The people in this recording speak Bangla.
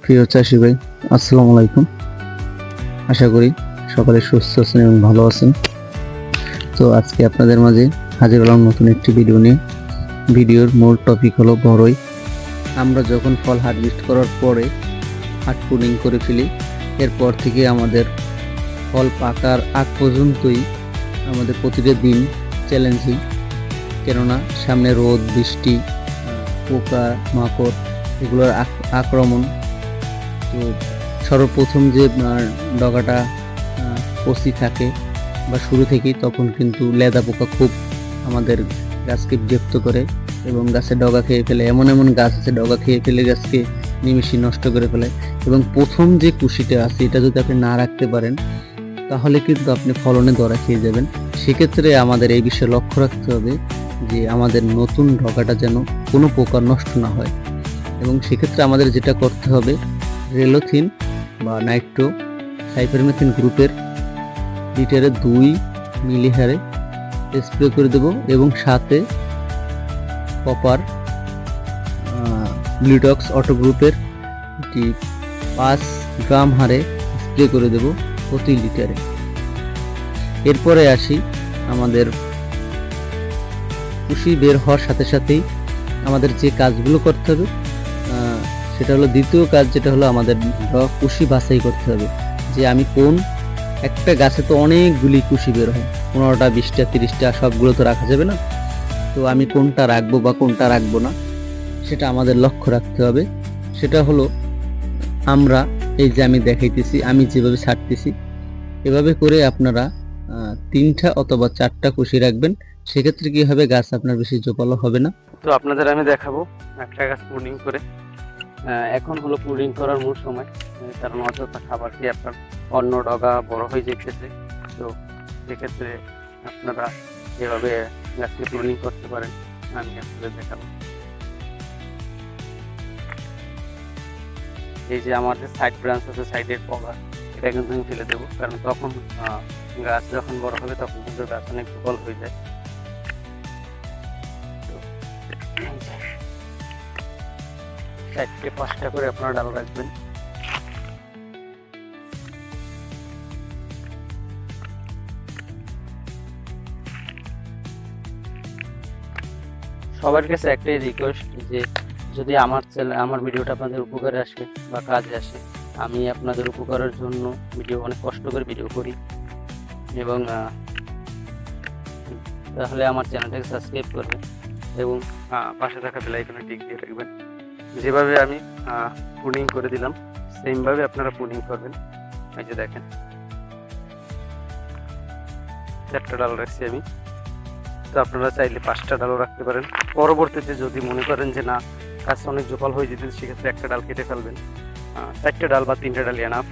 প্রিয় চাষি ভাই, আসসালামু আলাইকুম। আশা করি সকলে সুস্থ আছেন এবং ভালো আছেন। তো আজকে আপনাদের মাঝে হাজির হলাম নতুন একটি ভিডিও নিয়ে। ভিডিওর মূল টপিক হলো বড়ই। আমরা যখন ফল হারভেস্ট করার পরে হাট পুডিং করে ফেলি, এরপর থেকে আমাদের ফল পাকার আগ পর্যন্তই আমাদের প্রতিটা দিন চ্যালেঞ্জিং। কেননা সামনে রোদ, বৃষ্টি, পোকা মাকড় এগুলোর আক্রমণ। তো সর্বপ্রথম যে ডগাটা কচি থাকে বা শুরু থেকেই, তখন কিন্তু লেদা পোকা খুব আমাদের গাছকে বিরক্ত করে এবং গাছের ডগা খেয়ে ফেলে। এমন এমন গাছ আছে ডগা খেয়ে ফেলে গাছকে নিমিষে নষ্ট করে ফেলে। এবং প্রথম যে কুশিটা আছে এটা যদি আপনি না রাখতে পারেন, তাহলে কিন্তু আপনি ফলনে ধরা খেয়ে যাবেন। সেক্ষেত্রে আমাদের এই বিষয়ে লক্ষ্য রাখতে হবে যে আমাদের নতুন ডগাটা যেন কোনো পোকা নষ্ট না হয়। এবং সেক্ষেত্রে আমাদের যেটা করতে হবে, রেলোথিন বা নাইট্রো সাইপারমেথিন গ্রুপের লিটারে 2 মিলি হারে স্প্রে করে দেব এবং সাথে কপার ব্লুটক্স অটো গ্রুপের 5 গ্রাম হারে স্প্রে করে দেব প্রতি লিটারে। এরপরে আসি আমাদের কুশি বের হওয়ার সাথে সাথেই আমাদের যে কাজগুলো করতে হবে, সেটা হলো দ্বিতীয় কাজ, যেটা হলো আমাদের কুশি বাছাই করতে হবে। যে আমি কোন একটা গাছে তো অনেকগুলি কুশি বের হয়, 15টা 20টা 30টা, সবগুলো তো রাখা যাবে না। তো আমি কোনটা রাখবো বা কোনটা রাখবো না, সেটা আমাদের লক্ষ্য রাখতে হবে। সেটা হলো আমরা এই যে আমি দেখাইতেছি, আমি যেভাবে ছাড়তেছি এভাবে করে আপনারা 3টা অথবা 4টা কুশি রাখবেন। সেক্ষেত্রে কি হবে, গাছ আপনার বেশি জোপালো হবে না। তো আপনাদের আমি দেখাবো একটা গাছ পুডিং করে। এখন হলো পুডিং করার মূল সময়, কারণ অযথা খাবার দিয়ে আপনার অন্য ডগা বড় হয়ে যেতেছে। তো সেক্ষেত্রে আপনারা যেভাবে গাছকে পুডিং করতে পারেন আমি আপনাদের দেখাবো। এই যে আমার যে সাইড ব্রাঞ্চ আছে, সাইডের কভার, এটা কিন্তু আমি ফেলে দেবো, কারণ তখন গাছ যখন বড় হবে তখন কিন্তু গাছ অনেক দুর্বল হয়ে যায়। 4-5টা করে আপনারা ডাল রাখবেন। সবার কাছে একটাই রিকোয়েস্ট, যে যদি আমার ভিডিওটা আপনাদের উপকারে আসে বা কাজে আসে, আমি আপনাদের উপকারের জন্য অনেক কষ্ট করে ভিডিও করি, এবং তাহলে আমার চ্যানেলটাকে সাবস্ক্রাইব করবেন এবং পাশে থাকা বেল আইকনে টিক দিয়ে রাখবেন। যেভাবে আমি পুডিং করে দিলাম, সেমভাবে আপনারা পুডিং করবেন। এই যে দেখেন, 4টা ডাল রাখছি আমি। তো আপনারা চাইলে 5টা ডালও রাখতে পারেন। পরবর্তীতে যদি মনে করেন যে না, গাছ অনেক জোপাল হয়ে যেতে, সেক্ষেত্রে একটা ডাল কেটে ফেলবেন। 4টে ডাল বা 3টে ডাল এনাফ।